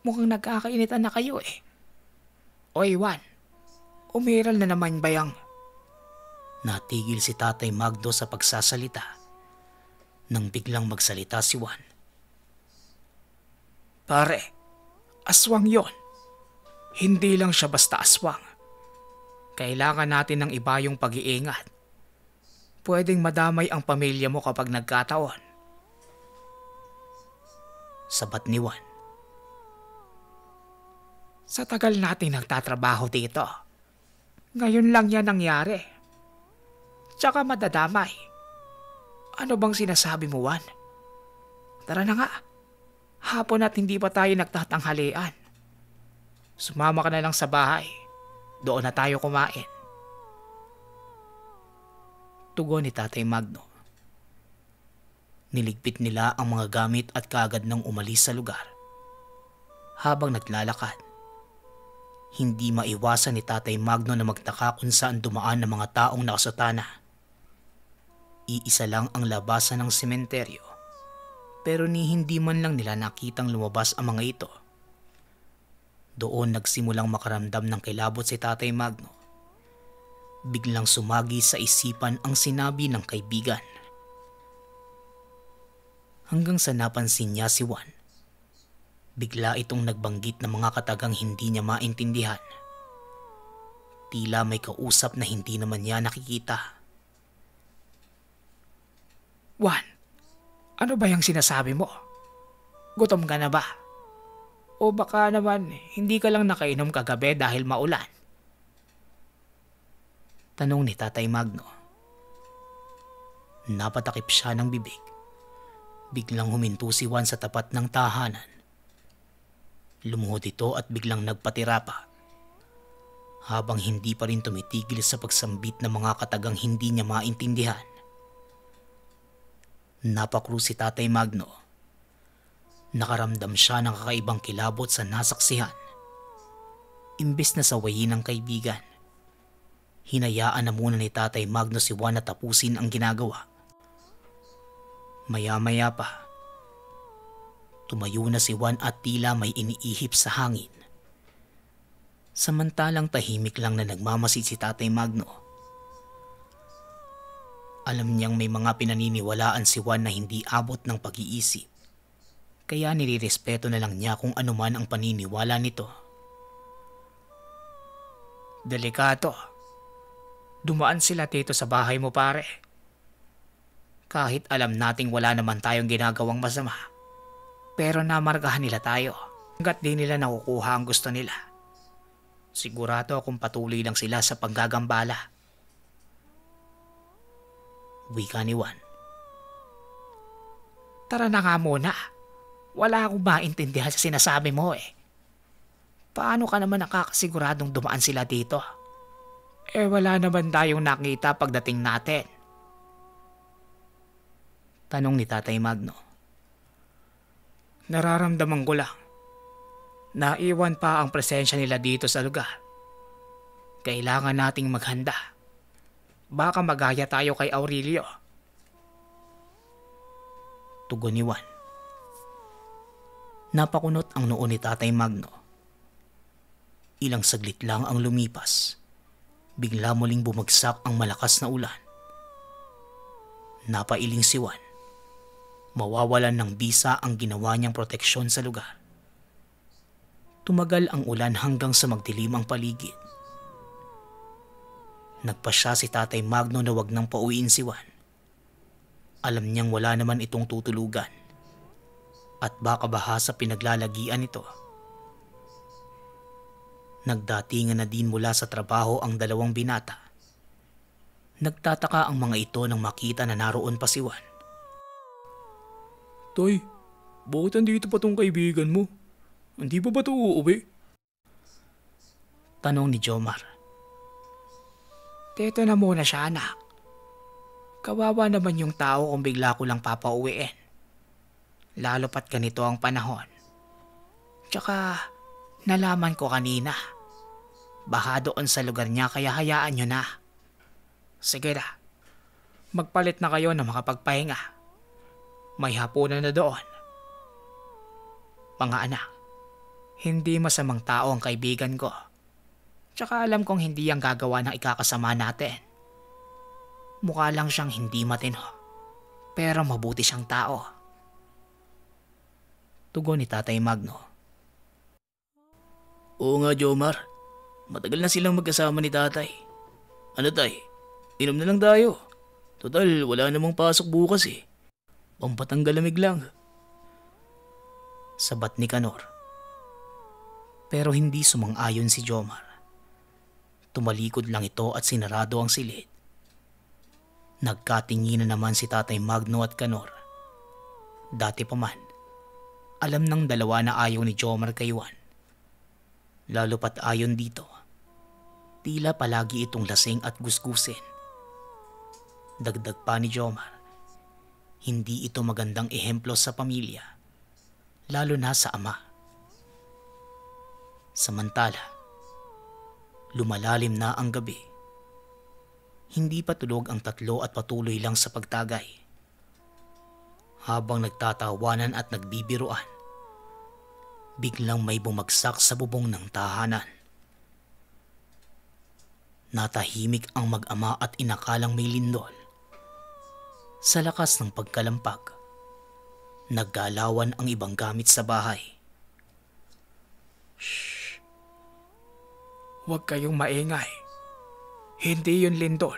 Mukhang nagkakainitan na kayo eh. Oy Juan, umiral na naman bayang. Natigil si Tatay Magno sa pagsasalita nang biglang magsalita si Juan. Pare, aswang yon. Hindi lang siya basta aswang. Kailangan natin ng iba yung pag-iingat. Pwedeng madamay ang pamilya mo kapag nagkataon. Sabat ni Juan. Sa tagal nating nagtatrabaho dito, ngayon lang yan nangyari. Tsaka madadamay. Ano bang sinasabi mo, Juan? Tara na nga. Hapon at hindi pa tayo nagtatanghalian. Sumama ka na lang sa bahay. Doon na tayo kumain. Tugon ni Tatay Magno. Niligpit nila ang mga gamit at kaagad nang umalis sa lugar. Habang naglalakad, hindi maiwasan ni Tatay Magno na magtaka kung saan dumaan ng mga taong nakasutana. Iisa lang ang labasan ng sementeryo, pero ni hindi man lang nila nakitang lumabas ang mga ito. Doon nagsimulang makaramdam ng kilabot si Tatay Magno. Biglang sumagi sa isipan ang sinabi ng kaibigan. Hanggang sa napansin niya si Juan. Bigla itong nagbanggit ng mga katagang hindi niya maintindihan. Tila may kausap na hindi naman niya nakikita. Juan, ano ba yung sinasabi mo? Gutom ka na ba? O baka naman hindi ka lang nakainom kagabi dahil maulan? Tanong ni Tatay Magno. Napatakip siya ng bibig. Biglang huminto si Juan sa tapat ng tahanan. Lumuhod ito at biglang nagpatira pa. Habang hindi pa rin tumitigil sa pagsambit ng mga katagang hindi niya maintindihan. Napakru si Tatay Magno. Nakaramdam siya ng kakaibang kilabot sa nasaksihan. Imbes na sawayin ng kaibigan, Hinayaan na muna ni Tatay Magno si Juan na tapusin ang ginagawa. Maya-maya pa, tumayo na si Juan at tila may iniihip sa hangin. Samantalang tahimik lang na nagmamasid si Tatay Magno. Alam niyang may mga pinaniniwalaan si Juan na hindi abot ng pag-iisip. Kaya nilirespeto na lang niya kung ano man ang paniniwala nito. Delikato. Dumaan sila dito sa bahay mo, pare. Kahit alam nating wala naman tayong ginagawang masama, pero namargahan nila tayo hanggat di nila nakukuha ang gusto nila. Sigurado akong patuloy lang sila sa paggagambala. Wika ni Juan. Tara na nga muna. Wala akong maintindihan sa sinasabi mo eh. Paano ka naman nakakasiguradong dumaan sila dito? Wala naman tayong nakita pagdating natin. Tanong ni Tatay Magno. Nararamdaman ko lang. Naiwan pa ang presensya nila dito sa lugar. Kailangan nating maghanda. Baka magaya tayo kay Aurelio. Tugon ni Juan. Napakunot ang noo ni Tatay Magno. Ilang saglit lang ang lumipas. Bigla muling bumagsak ang malakas na ulan. Napailing si Juan. Mawawalan ng bisa ang ginawa niyang proteksyon sa lugar. Tumagal ang ulan hanggang sa magdilim ang paligid. Nagpasya si Tatay Magno na wag nang pauwiin si Juan. Alam niyang wala naman itong tutulugan at baka baha sa pinaglalagian nito. Nagdatingan na din mula sa trabaho ang dalawang binata. Nagtataka ang mga ito nang makita na naroon pa si Juan. Tay, bakit andito pa tong kaibigan mo? Hindi pa ba ito uuwi? Tanong ni Jomar. Dito na muna siya, anak. Kawawa naman yung tao kung bigla ko lang papauwiin. Lalo pat ganito ang panahon. Tsaka nalaman ko kanina. Baha doon sa lugar niya kaya hayaan nyo na. Sige na. Magpalit na kayo na makapagpahinga. May hapunan na doon. Mga anak, hindi masamang tao ang kaibigan ko. Tsaka alam kong hindi ang gagawa ng ikakasama natin. Mukha lang siyang hindi matino. Pero mabuti siyang tao. Tugon ni Tatay Magno. Oo nga, Jomar. Matagal na silang magkasama ni Tatay. Ano tay? Inom na lang tayo. Total, wala namang pasok bukas eh. Pampatanggal lamig lang. Sabat ni Kanor. Pero hindi sumang-ayon si Jomar. Tumalikod lang ito at sinarado ang silid. Nagkatinginan naman si Tatay Magno at Kanor. Dati pa man, alam ng dalawa na ayaw ni Jomar kay Juan. Lalo pat ayon dito, tila palagi itong lasing at gusgusin. Dagdag pa ni Jomar, hindi ito magandang ehemplo sa pamilya, lalo na sa ama. Samantala, lumalalim na ang gabi. Hindi pa tulog ang tatlo at patuloy lang sa pagtagay. Habang nagtatawanan at nagbibiruan, biglang may bumagsak sa bubong ng tahanan. Natahimik ang mag-ama at inakalang may lindol. Sa lakas ng pagkalampag, naggalawan ang ibang gamit sa bahay. Shh! Huwag kayong maingay. Hindi yun lindol.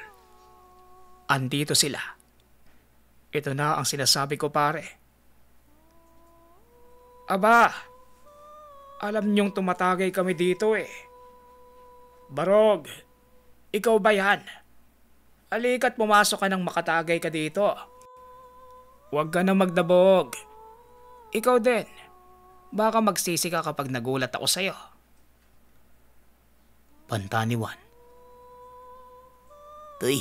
Andito sila. Ito na ang sinasabi ko, pare. Aba! Alam niyong tumatagay kami dito eh. Barog, ikaw ba yan? Halika't pumasok ka nang makatagay ka dito. Huwag ka na magdabog. Ikaw din. Baka magsisi ka kapag nagulat ako sa'yo. Panta ni Juan. Tay,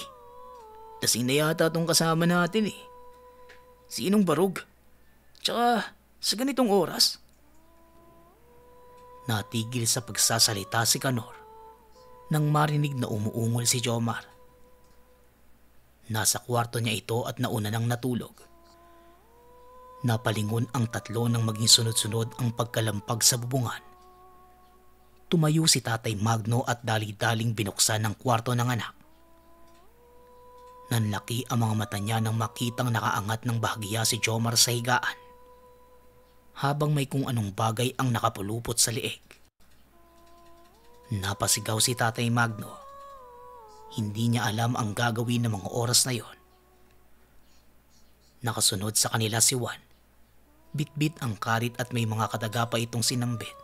lasing na yata tong kasama natin eh. Sinong barog? Tsaka sa ganitong oras? Natigil sa pagsasalita si Kanor. nang marinig na umuungol si Jomar. Nasa kwarto niya ito at nauna nang natulog. Napalingon ang tatlo nang maging sunod-sunod ang pagkalampag sa bubungan. Tumayo si Tatay Magno at dali-daling binuksan ang kwarto ng anak. Nanlaki ang mga mata niya nang makitang nakaangat ng bahagya si Jomar sa higaan, habang may kung anong bagay ang nakapulupot sa liig. Napasigaw si Tatay Magno. Hindi niya alam ang gagawin ng mga oras na yon. Nakasunod sa kanila si Juan. Bitbit ang karit at may mga kadaga pa itong sinambit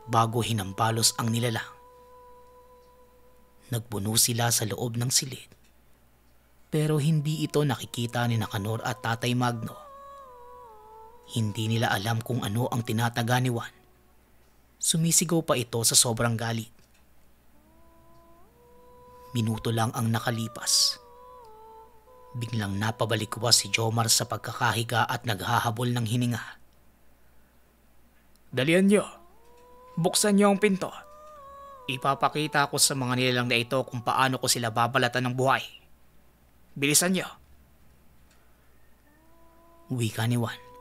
bago hinampalos ang nilalang. Nagbuno sila sa loob ng silid, pero hindi ito nakikita ni Nakanor at Tatay Magno. Hindi nila alam kung ano ang tinataga ni Juan. Sumisigaw pa ito sa sobrang galit. Minuto lang ang nakalipas. Biglang napabalikwas si Jomar sa pagkakahiga at naghahabol ng hininga. Dalian niyo. Buksan niyo ang pinto. Ipapakita ko sa mga nilalang na ito kung paano ko sila babalatan ng buhay. Bilisan niyo. Wika ni Juan.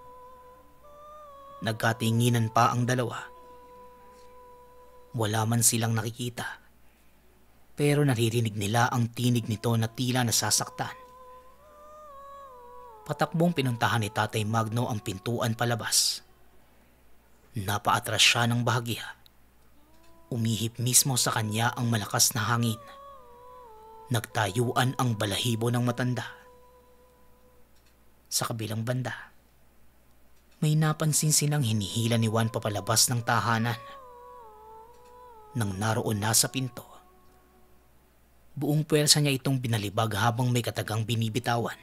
Nagkatinginan pa ang dalawa. Wala man silang nakikita, pero naririnig nila ang tinig nito na tila nasasaktan. Patakbong pinuntahan ni Tatay Magno ang pintuan palabas. Napaatras siya ng bahagya. Umihip mismo sa kanya ang malakas na hangin. Nagtayuan ang balahibo ng matanda. Sa kabilang banda, may napansin silang hinihila ni Juan papalabas ng tahanan. Nang naroon na sa pinto, buong puwersa niya itong binalibag habang may katagang binibitawan,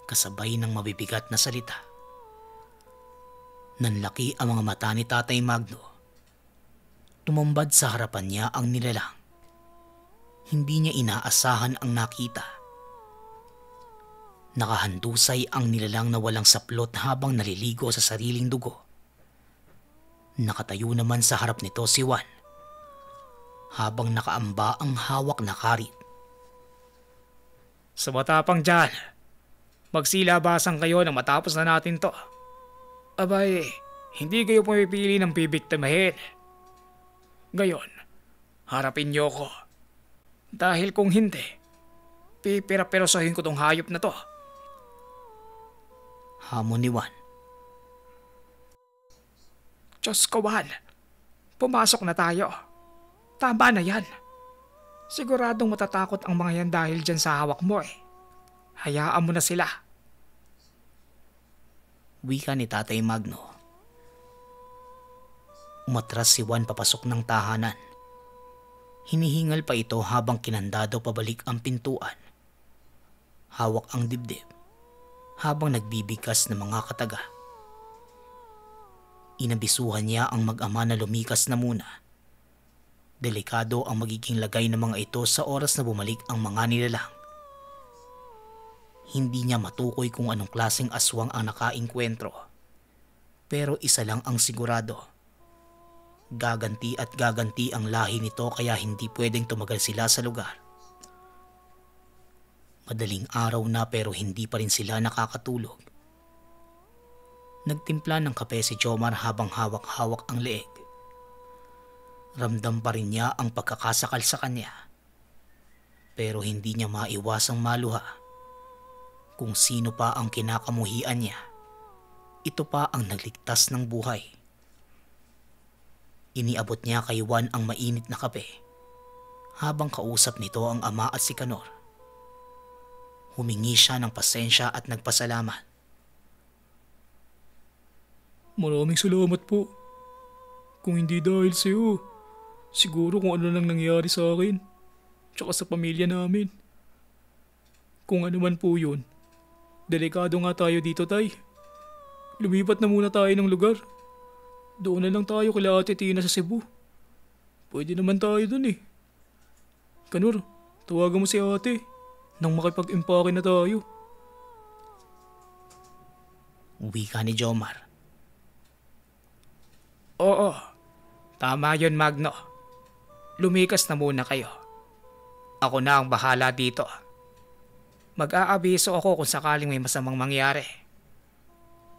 kasabay ng mabibigat na salita. Nanlaki ang mga mata ni Tatay Magno. Tumambad sa harapan niya ang nilalang. Hindi niya inaasahan ang nakita. Nakahandusay ang nilalang na walang saplot habang naliligo sa sariling dugo. Nakatayo naman sa harap nito si Juan, habang nakaamba ang hawak na karit. Sa matapang dyan, magsilabasan kayo nang matapos na natin to. Abay, hindi kayo pumipili ng bibiktimahin. Gayon, harapin niyo ko. Dahil kung hindi, pipira-pirasahin ko tong hayop na to. Hamon ni Juan. Diyos ko, Juan. Pumasok na tayo. Tama na yan. Siguradong matatakot ang mga yan dahil dyan sa hawak mo eh. Hayaan mo na sila. Wika ni Tatay Magno. Umatras si Juan papasok ng tahanan. Hinihingal pa ito habang kinandado pabalik ang pintuan. Hawak ang dibdib habang nagbibigkas ng mga kataga. Inabisuhan niya ang mag-ama na lumikas na muna. Delikado ang magiging lagay ng mga ito sa oras na bumalik ang mga nilalang. Hindi niya matukoy kung anong klaseng aswang ang nakainkwentro. Pero isa lang ang sigurado. Gaganti at gaganti ang lahi nito kaya hindi pwedeng tumagal sila sa lugar. Madaling araw na pero hindi pa rin sila nakakatulog. Nagtimpla ng kape si Jomar habang hawak-hawak ang leeg. Ramdam pa rin niya ang pagkakasakal sa kanya. Pero hindi niya maiwasang maluha. Kung sino pa ang kinakamuhian niya, ito pa ang nagligtas ng buhay. Iniabot niya kay Juan ang mainit na kape, habang kausap nito ang ama at si Kanor. Humingi siya ng pasensya at nagpasalamat. Maraming salamat po. Kung hindi dahil sa'yo, siguro kung ano lang nangyari sa akin, tsaka sa pamilya namin. Kung ano man po yun, delikado nga tayo dito, Tay. Lumipat na muna tayo ng lugar. Doon na lang tayo kila Ate Tina sa Cebu. Pwede naman tayo dun eh. Kanor, tawagan mo si ate nang makipag-impake na tayo. Wika ni Jomar. Oo, tama yun, Magno. lumikas na muna kayo. Ako na ang bahala dito. Mag-aabiso ako kung sakaling may masamang mangyari.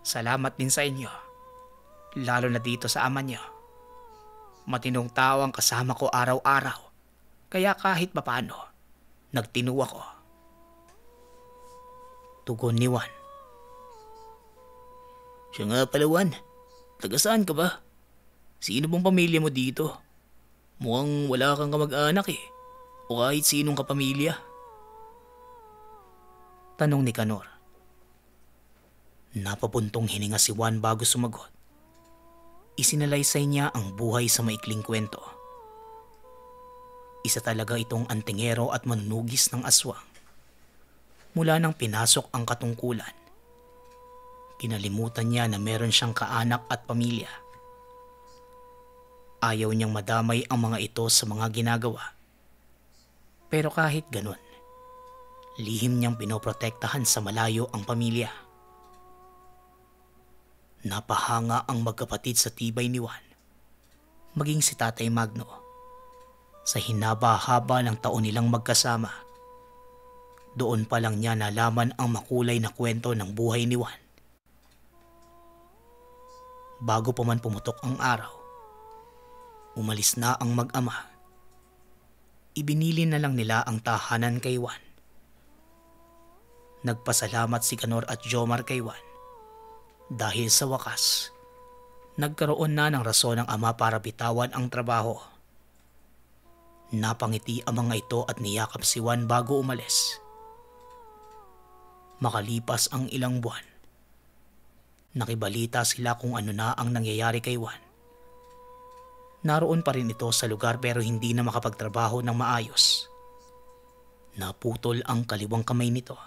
Salamat din sa inyo, lalo na dito sa ama niyo. Matinong tao ang kasama ko araw-araw, kaya kahit papano, nagtinuwa ko. Tugon ni Juan. Siya nga pala, Juan. Taga saan ka ba? Sino bang pamilya mo dito? Mukhang wala kang kamag-anak eh. O kahit sinong kapamilya. Tanong ni Kanor. Napapuntong hininga si Juan bago sumagot. Isinalaysay niya ang buhay sa maikling kwento. Isa talaga itong antingero at manunugis ng aswang. Mula nang pinasok ang katungkulan, kinalimutan niya na meron siyang kaanak at pamilya. Ayaw niyang madamay ang mga ito sa mga ginagawa. Pero kahit ganun, lihim niyang pinoprotektahan sa malayo ang pamilya. Napahanga ang magkapatid sa tibay ni Juan, maging si Tatay Magno, sa hinaba-haba ng taon nilang magkasama. Doon pa lang niya nalaman ang makulay na kwento ng buhay ni Juan. Bago pa man pumutok ang araw, umalis na ang mag-ama. Ibinili na lang nila ang tahanan kay Juan. Nagpasalamat si Kanor at Jomar kay Juan dahil sa wakas, nagkaroon na ng rason ng ama para bitawan ang trabaho. Napangiti ang mga ito at niyakap si Juan bago umalis. Makalipas ang ilang buwan, nakibalita sila kung ano na ang nangyayari kay Juan. Naroon pa rin ito sa lugar pero hindi na makapagtrabaho ng maayos. Naputol ang kaliwang kamay nito.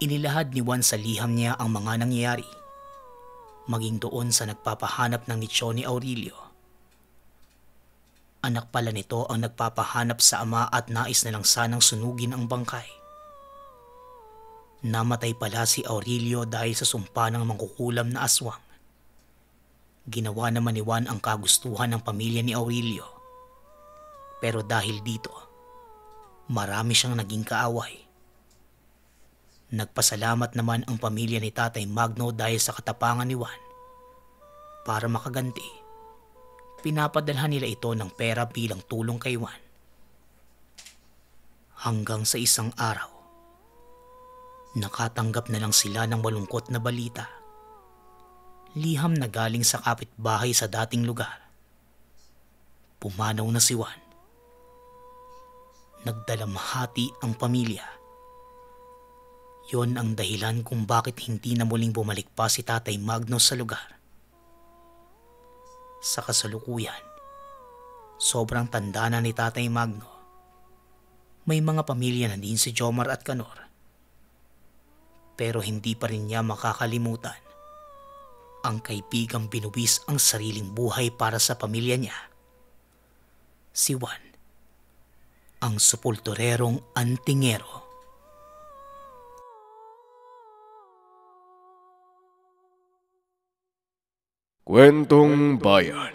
Inilahad ni Juan sa liham niya ang mga nangyayari, maging doon sa nagpapahanap ng lechon ni Aurelio. Anak pala nito ang nagpapahanap sa ama at nais na lang sanang sunugin ang bangkay. Namatay pala si Aurelio dahil sa sumpa ng mangkukulam na aswang. Ginawa naman ni Juan ang kagustuhan ng pamilya ni Aurelio. Pero dahil dito, marami siyang naging kaaway. Nagpasalamat naman ang pamilya ni Tatay Magno dahil sa katapangan ni Juan. Para makaganti, pinapadalhan nila ito ng pera bilang tulong kay Juan. Hanggang sa isang araw, nakatanggap na lang sila ng malungkot na balita. Liham na galing sa kapitbahay sa dating lugar. Pumanaw na si Juan. Nagdalamhati ang pamilya. Yon ang dahilan kung bakit hindi na muling bumalik pa si Tatay Magno sa lugar. Sa kasalukuyan, sobrang tanda na ni Tatay Magno. May mga pamilya na din si Jomar at Kanor. Pero hindi pa rin niya makakalimutan ang kaibigang binuwis ang sariling buhay para sa pamilya niya. Si Juan, ang supulturerong antingero. Kwentong Bayan.